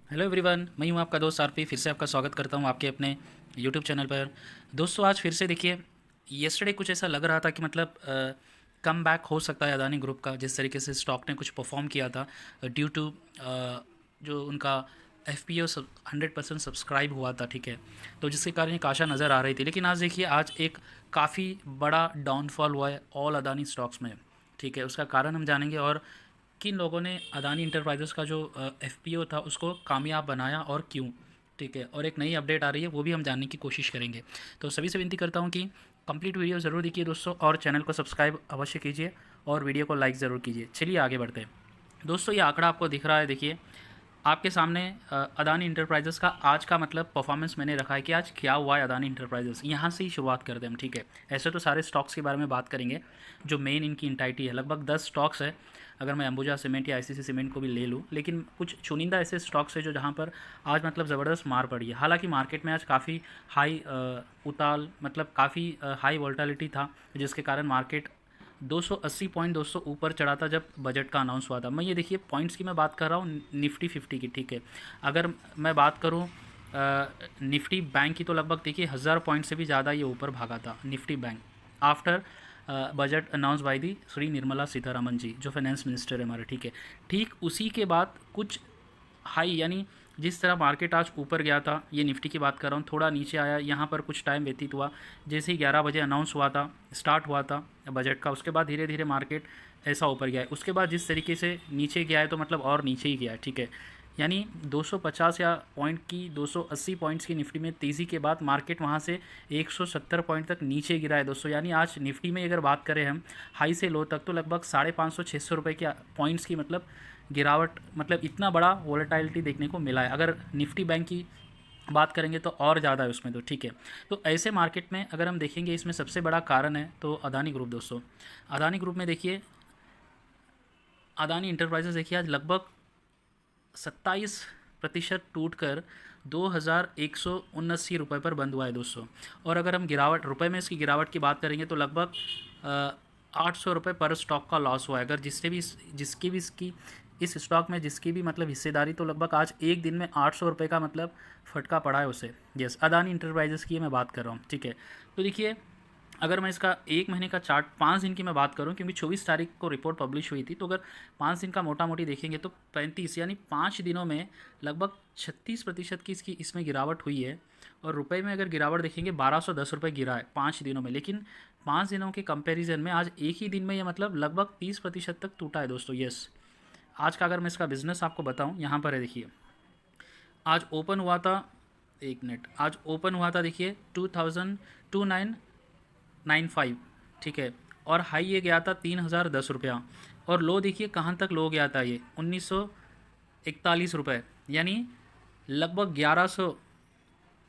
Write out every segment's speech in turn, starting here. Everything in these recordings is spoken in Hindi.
हेलो एवरीवन, मैं हूं आपका दोस्त आरपी। फिर से आपका स्वागत करता हूं आपके अपने यूट्यूब चैनल पर। दोस्तों, आज फिर से देखिए, येस्टरडे कुछ ऐसा लग रहा था कि मतलब कम बैक हो सकता है अदानी ग्रुप का। जिस तरीके से स्टॉक ने कुछ परफॉर्म किया था ड्यू टू जो उनका एफ पी ओ 100% सब्सक्राइब हुआ था, ठीक है। तो जिसके कारण एक आशा नज़र आ रही थी, लेकिन आज देखिए, आज एक काफ़ी बड़ा डाउनफॉल हुआ है ऑल अदानी स्टॉक्स में, ठीक है। उसका कारण हम जानेंगे, और किन लोगों ने अदानी इंटरप्राइजेस का जो एफपीओ था उसको कामयाब बनाया और क्यों, ठीक है। और एक नई अपडेट आ रही है, वो भी हम जानने की कोशिश करेंगे। तो सभी से विनती करता हूँ कि कंप्लीट वीडियो ज़रूर देखिए दोस्तों, और चैनल को सब्सक्राइब अवश्य कीजिए और वीडियो को लाइक ज़रूर कीजिए। चलिए आगे बढ़ते हैं। दोस्तों, ये आंकड़ा आपको दिख रहा है, देखिए आपके सामने। अदानी इंटरप्राइजेस का आज का मतलब परफॉर्मेंस मैंने रखा है कि आज क्या हुआ है अदानी इंटरप्राइजेस। यहाँ से ही शुरुआत करते हैं हम, ठीक है। ऐसे तो सारे स्टॉक्स के बारे में बात करेंगे जो मेन इनकी इंटाइटी है। लगभग 10 स्टॉक्स है, अगर मैं अंबुजा सीमेंट या आईसीसी सीमेंट को भी ले लूँ, लेकिन कुछ चुनिंदा ऐसे स्टॉक्स है जो जहाँ पर आज मतलब ज़बरदस्त मार पड़ी है। हालांकि मार्केट में आज काफ़ी हाई उताल, मतलब काफ़ी हाई वोलेटिलिटी था, जिसके कारण मार्केट 280 पॉइंट 200 ऊपर चढ़ा था जब बजट का अनाउंस हुआ था। मैं ये देखिए पॉइंट्स की मैं बात कर रहा हूँ निफ्टी 50 की, ठीक है। अगर मैं बात करूँ निफ्टी बैंक की, तो लगभग देखिए 1000 पॉइंट से भी ज़्यादा ये ऊपर भागा था Nifty Bank, after budget announce by the Shri Nirmala Sitharaman ji, जो फाइनेंस मिनिस्टर है हमारे, ठीक है। ठीक उसी के बाद कुछ हाई, यानी जिस तरह मार्केट आज ऊपर गया था, ये निफ्टी की बात कर रहा हूँ, थोड़ा नीचे आया, यहाँ पर कुछ टाइम व्यतीत हुआ। जैसे ही 11 बजे अनाउंस हुआ था, स्टार्ट हुआ था बजट का, उसके बाद धीरे धीरे मार्केट ऐसा ऊपर गया है। उसके बाद जिस तरीके से नीचे गया है, तो मतलब और नीचे ही गया है, ठीक है। यानी 250 या पॉइंट की 280 पॉइंट्स की निफ्टी में तेज़ी के बाद मार्केट वहाँ से 170 पॉइंट तक नीचे गिरा है दोस्तों। यानी आज निफ्टी में अगर बात करें हम हाई से लो तक, तो लगभग 550-600 रुपये के पॉइंट्स की मतलब गिरावट, मतलब इतना बड़ा वोलेटाइलिटी देखने को मिला है। अगर निफ्टी बैंक की बात करेंगे तो और ज़्यादा है उसमें, तो ठीक है। तो ऐसे मार्केट में अगर हम देखेंगे, इसमें सबसे बड़ा कारण है तो अदानी ग्रुप दोस्तों। अदानी ग्रुप में देखिए, अदानी इंटरप्राइजेस देखिए आज लगभग 27% टूट कर 2179 रुपये पर बंद हुआ है दोस्तों। और अगर हम गिरावट रुपए में इसकी गिरावट की बात करेंगे, तो लगभग 800 रुपये पर स्टॉक का लॉस हुआ है। अगर जिसकी भी इसकी इस स्टॉक में जिसकी भी मतलब हिस्सेदारी, तो लगभग आज एक दिन में 800 रुपये का मतलब फटका पड़ा है उसे। यस, अदानी इंटरप्राइजेस की मैं बात कर रहा हूँ, ठीक है। तो देखिए, अगर मैं इसका एक महीने का चार्ट 5 दिन की मैं बात करूं, क्योंकि 24 तारीख को रिपोर्ट पब्लिश हुई थी, तो अगर 5 दिन का मोटा मोटी देखेंगे तो 35, यानी 5 दिनों में लगभग 36% की इसकी इसमें गिरावट हुई है। और रुपए में अगर गिरावट देखेंगे, 1210 रुपये गिरा है 5 दिनों में। लेकिन 5 दिनों के कंपैरिजन में आज एक ही दिन में ये मतलब लगभग 30% तक टूटा है दोस्तों। यस, आज का अगर मैं इसका बिजनेस आपको बताऊं, यहाँ पर है देखिए, आज ओपन हुआ था, एक मिनट, आज ओपन हुआ था देखिए 2995, ठीक है। और हाई ये गया था 3010 रुपया। और लो देखिए कहाँ तक लो गया था, ये 1941 रुपये, यानी लगभग 1100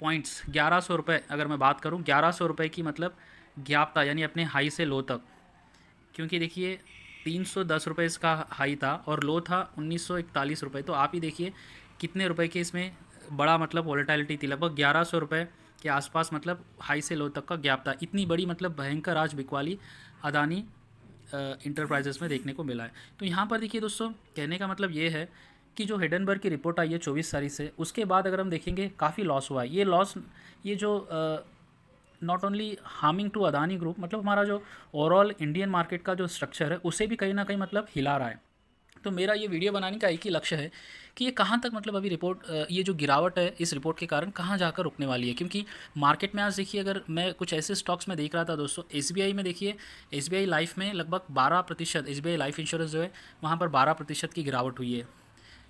पॉइंट्स, 1100 रुपये अगर मैं बात करूँ, 1100 रुपये की मतलब गैप था, यानी अपने हाई से लो तक। क्योंकि देखिए 310 रुपये इसका हाई था और लो था 1941 रुपये। तो आप ही देखिए कितने रुपए के इसमें बड़ा मतलब वॉलेटिलिटी थी, लगभग 1100 रुपये के आसपास मतलब हाई से लो तक का गैप था। इतनी बड़ी मतलब भयंकर आज बिकवाली अदानी इंटरप्राइजेस में देखने को मिला है। तो यहाँ पर देखिए दोस्तों, कहने का मतलब ये है कि जो हिडनबर्ग की रिपोर्ट आई है 24 तारीख से, उसके बाद अगर हम देखेंगे काफ़ी लॉस हुआ है। ये लॉस, ये जो not only harming to Adani group, मतलब हमारा जो ओवरऑल इंडियन मार्केट का जो स्ट्रक्चर है उसे भी कहीं ना कहीं मतलब हिला रहा है। तो मेरा ये वीडियो बनाने का एक ही लक्ष्य है कि ये कहाँ तक मतलब अभी रिपोर्ट, ये जो गिरावट है इस रिपोर्ट के कारण कहाँ जाकर रुकने वाली है। क्योंकि मार्केट में आज देखिए, अगर मैं कुछ ऐसे स्टॉक्स में देख रहा था दोस्तों, एसबीआई में देखिए, एसबीआई लाइफ में लगभग 12%, एसबीआई लाइफ इंश्योरेंस जो है वहाँ पर 12% की गिरावट हुई है।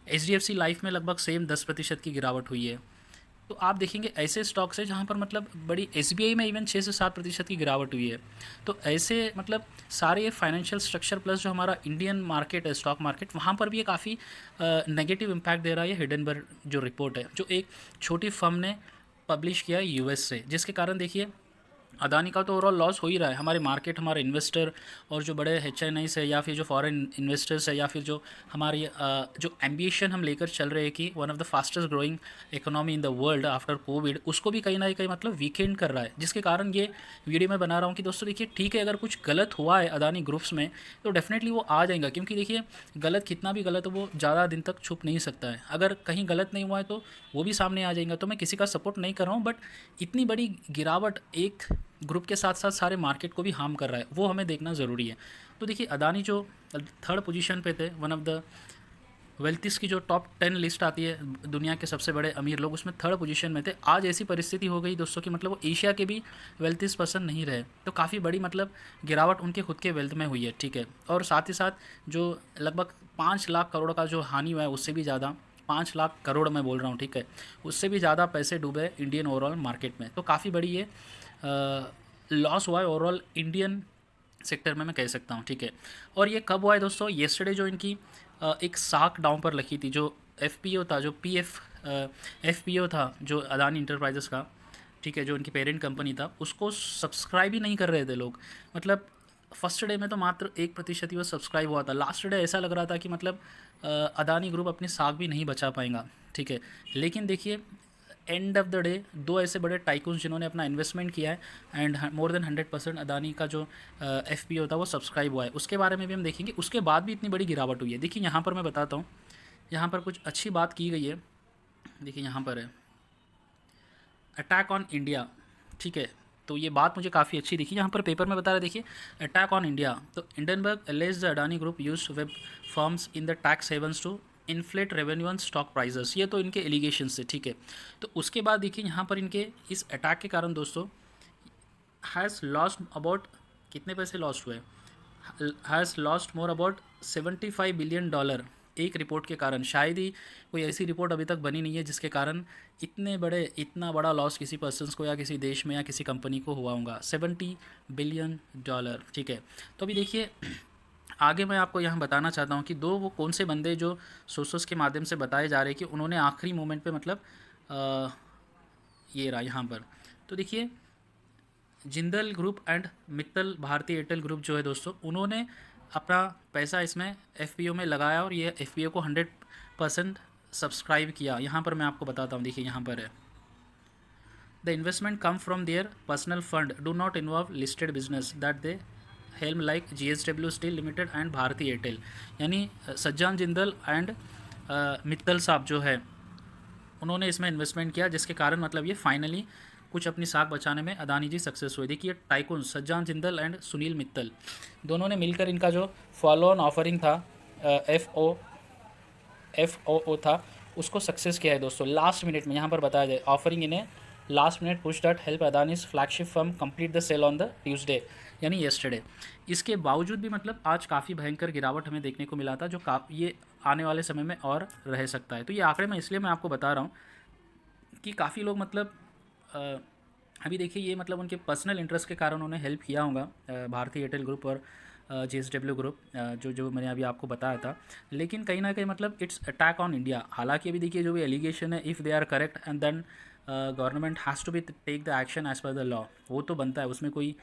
एचडीएफसी लाइफ में लगभग सेम 10% की गिरावट हुई है। तो आप देखेंगे ऐसे स्टॉक्स है जहाँ पर मतलब बड़ी, एसबीआई में इवन 6 से 7% की गिरावट हुई है। तो ऐसे मतलब सारे ये फाइनेंशियल स्ट्रक्चर प्लस जो हमारा इंडियन मार्केट है, स्टॉक मार्केट, वहाँ पर भी ये काफ़ी नेगेटिव इम्पैक्ट दे रहा है ये हिडनबर्ग जो रिपोर्ट है, जो एक छोटी फर्म ने पब्लिश किया है यूएस से, जिसके कारण देखिए अदानी का तो ओवरऑल लॉस हो ही रहा है। हमारे मार्केट, हमारे इन्वेस्टर और जो बड़े HNIs है या फिर जो फॉरेन इन्वेस्टर्स है या फिर जो हमारी जो एम्बिशन हम लेकर चल रहे हैं कि one of the fastest growing economy in the world after Covid, उसको भी कहीं ना कहीं मतलब वीकेंड कर रहा है। जिसके कारण ये वीडियो मैं बना रहा हूँ कि दोस्तों देखिए, ठीक है, अगर कुछ गलत हुआ है अदानी ग्रुप्स में तो डेफिनेटली वो आ जाएगा, क्योंकि देखिए गलत कितना भी गलत हो वो ज़्यादा दिन तक छुप नहीं सकता है। अगर कहीं गलत नहीं हुआ है तो वो भी सामने आ जाएगा। तो मैं किसी का सपोर्ट नहीं कर रहा हूँ, बट इतनी बड़ी गिरावट एक ग्रुप के साथ साथ सारे मार्केट को भी हार्म कर रहा है, वो हमें देखना ज़रूरी है। तो देखिए, अदानी जो थर्ड पोजीशन पे थे, वन ऑफ द वेल्थिस की जो टॉप 10 लिस्ट आती है दुनिया के सबसे बड़े अमीर लोग, उसमें थर्ड पोजीशन में थे। आज ऐसी परिस्थिति हो गई दोस्तों कि मतलब वो एशिया के भी वेल्थिस पसंद नहीं रहे। तो काफ़ी बड़ी मतलब गिरावट उनके खुद के वेल्थ में हुई है, ठीक है। और साथ ही साथ जो लगभग 5 लाख करोड़ का जो हानि हुआ है, उससे भी ज़्यादा, 5 लाख करोड़ मैं बोल रहा हूँ, ठीक है, उससे भी ज़्यादा पैसे डूबे इंडियन ओवरऑल मार्केट में। तो काफ़ी बड़ी ये लॉस हुआ है ओवरऑल इंडियन सेक्टर में, मैं कह सकता हूँ, ठीक है। और ये कब हुआ है दोस्तों? येस्टरडे जो इनकी एक साख डाउन पर लगी थी, जो FPO था, जो FPO था जो अदानी इंटरप्राइजेस का, ठीक है, जो उनकी पेरेंट कंपनी था, उसको सब्सक्राइब ही नहीं कर रहे थे लोग। मतलब फर्स्ट डे में तो मात्र 1% ही वो सब्सक्राइब हुआ था। लास्ट डे ऐसा लग रहा था कि मतलब अदानी ग्रुप अपनी साख भी नहीं बचा पाएगा, ठीक है। लेकिन देखिए, एंड ऑफ द डे दो ऐसे बड़े टाइकून्स जिन्होंने अपना इन्वेस्टमेंट किया है एंड मोर देन 100% अदानी का जो FPO था वो सब्सक्राइब हुआ है, उसके बारे में भी हम देखेंगे। उसके बाद भी इतनी बड़ी गिरावट हुई है। देखिए यहाँ पर मैं बताता हूँ, यहाँ पर कुछ अच्छी बात की गई है। देखिए यहाँ पर है अटैक ऑन इंडिया, ठीक है। तो ये बात मुझे काफ़ी अच्छी दिखी। यहाँ पर पेपर में बता रहे, देखिए, अटैक ऑन इंडिया। तो Hindenburg alleges the Adani group use web firms in the tax havens to inflate revenue and stock prices. ये तो इनके एलिगेशन से, ठीक है। तो उसके बाद देखिए यहाँ पर इनके इस अटैक के कारण दोस्तों हैज़ लॉस्ट अबाउट, कितने पैसे लॉस्ट हुए, has lost more about $75 billion एक रिपोर्ट के कारण। शायद ही कोई ऐसी रिपोर्ट अभी तक बनी नहीं है जिसके कारण इतना बड़ा लॉस किसी पर्सन्स को या किसी देश में या किसी कंपनी को हुआ होगा। $70 बिलियन, ठीक है। तो अभी देखिए आगे मैं आपको यहाँ बताना चाहता हूँ कि वो कौन से बंदे जो सोर्सेस के माध्यम से बताए जा रहे हैं कि उन्होंने आखिरी मोमेंट पे मतलब ये रहा यहाँ पर। तो देखिए, जिंदल ग्रुप एंड मित्तल भारतीय एयरटेल ग्रुप जो है दोस्तों, उन्होंने अपना पैसा इसमें FPO में लगाया और ये FPO को 100% सब्सक्राइब किया। यहाँ पर मैं आपको बताता हूँ, देखिए यहाँ पर है, the investment come from there personal fund, do not involve listed business that they helm like JSW steel limited and Bharti Airtel. यानी सज्जान जिंदल एंड मित्तल साहब जो है, उन्होंने इसमें इन्वेस्टमेंट किया, जिसके कारण मतलब ये फाइनली कुछ अपनी साख बचाने में अदानी जी सक्सेस हुए। देखिए टाइकून सज्जान जिंदल एंड सुनील मित्तल दोनों ने मिलकर इनका जो फॉलो ऑन ऑफरिंग था, FOO था, उसको सक्सेस किया है दोस्तों। लास्ट मिनट में यहाँ पर बताया जाए, ऑफरिंग इन्हें last minute push that help Adani's flagship firm complete the sale on the Tuesday, यानी येस्टरडे। इसके बावजूद भी मतलब आज काफ़ी भयंकर गिरावट हमें देखने को मिला था, जो ये आने वाले समय में और रह सकता है। तो ये आंकड़े मैं इसलिए आपको बता रहा हूँ कि काफ़ी लोग मतलब अभी देखिए, ये मतलब उनके पर्सनल इंटरेस्ट के कारण उन्होंने हेल्प किया होगा भारतीय एयरटेल ग्रुप और JSW ग्रुप, जो मैंने अभी आपको बताया था। लेकिन कहीं ना कहीं मतलब इट्स अटैक ऑन इंडिया। हालांकि अभी देखिए जो भी एलिगेशन है, if they are correct and then government has to be take the action as per the law, वो तो बनता है, उसमें कोई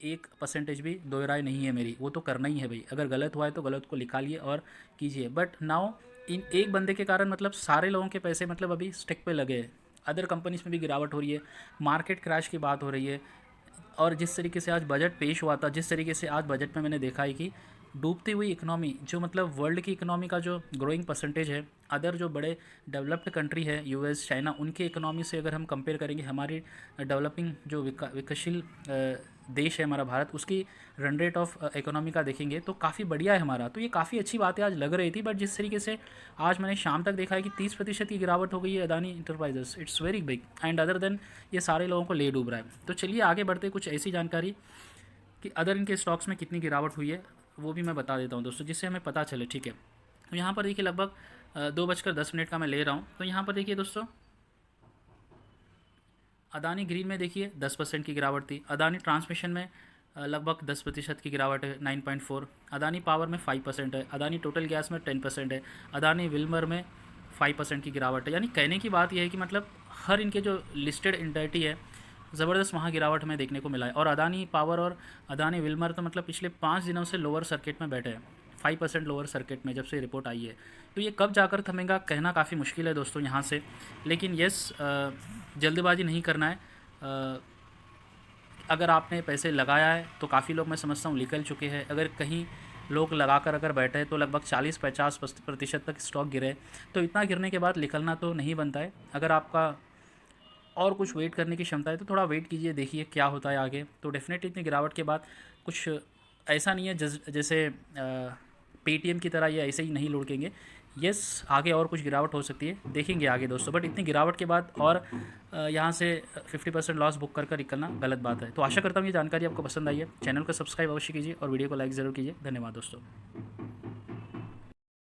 1% भी दो राय नहीं है मेरी, वो तो करना ही है भाई। अगर गलत हुआ है तो गलत को निकालिए और कीजिए। बट नाउ इन एक बंदे के कारण मतलब सारे लोगों के पैसे मतलब अभी स्टिक पे लगे हैं। अदर कंपनीज में भी गिरावट हो रही है, मार्केट क्रैश की बात हो रही है। और जिस तरीके से आज बजट पेश हुआ था, जिस तरीके से आज बजट में मैंने देखा है कि डूबती हुई इकोनॉमी, जो मतलब वर्ल्ड की इकोनॉमी का जो ग्रोइंग परसेंटेज है, अदर जो बड़े डेवलप्ड कंट्री है US चाइना, उनकी इकोनॉमी से अगर हम कंपेयर करेंगे, हमारी डेवलपिंग जो विकसशील देश है हमारा भारत, उसकी रन रेट ऑफ इकोनॉमी का देखेंगे तो काफ़ी बढ़िया है हमारा। तो ये काफ़ी अच्छी बातें आज लग रही थी। बट जिस तरीके से आज मैंने शाम तक देखा है कि 30% की गिरावट हो गई है Adani enterprises, it's very big and other than ये सारे लोगों को ले डूब रहा है। तो चलिए आगे बढ़ते, कुछ ऐसी जानकारी कि अदर इनके स्टॉक्स में कितनी गिरावट हुई है वो भी मैं बता देता हूँ दोस्तों, जिससे हमें पता चले, ठीक है। तो यहाँ पर देखिए लगभग 2:10 का मैं ले रहा हूँ। तो यहाँ पर देखिए दोस्तों, अदानी ग्रीन में देखिए 10% की गिरावट थी। अदानी ट्रांसमिशन में लगभग 10% की गिरावट है, 9.4। अदानी पावर में 5% है। अदानी टोटल गैस में 10% है। अदानी विल्मर में 5% की गिरावट है। यानी कहने की बात यह है कि मतलब हर इनके जो लिस्टेड एंटिटी है ज़बरदस्त वहाँ गिरावट में देखने को मिला है। और अदानी पावर और अदानी विल्मर तो मतलब पिछले 5 दिनों से लोअर सर्किट में बैठे हैं, 5% लोअर सर्किट में जब से रिपोर्ट आई है। तो ये कब जाकर थमेगा कहना काफ़ी मुश्किल है दोस्तों यहाँ से। लेकिन यस, जल्दबाजी नहीं करना है। अगर आपने पैसे लगाया है तो काफ़ी लोग मैं समझता हूँ निकल चुके हैं। अगर कहीं लोग लगाकर अगर बैठे हैं तो लगभग 40-50% तक स्टॉक गिरे। तो इतना गिरने के बाद निकलना तो नहीं बनता है। अगर आपका और कुछ वेट करने की क्षमता है तो थोड़ा वेट कीजिए, देखिए क्या होता है आगे। तो डेफिनेटली इतनी गिरावट के बाद कुछ ऐसा नहीं है जैसे पेटीएम की तरह ये ऐसे ही नहीं लुढ़केंगे। यस, आगे और कुछ गिरावट हो सकती है, देखेंगे आगे दोस्तों। बट इतनी गिरावट के बाद और यहाँ से 50% लॉस बुक कर निकलना गलत बात है। तो आशा करता हूँ ये जानकारी आपको पसंद आई है। चैनल को सब्सक्राइब अवश्य कीजिए और वीडियो को लाइक ज़रूर कीजिए। धन्यवाद दोस्तों।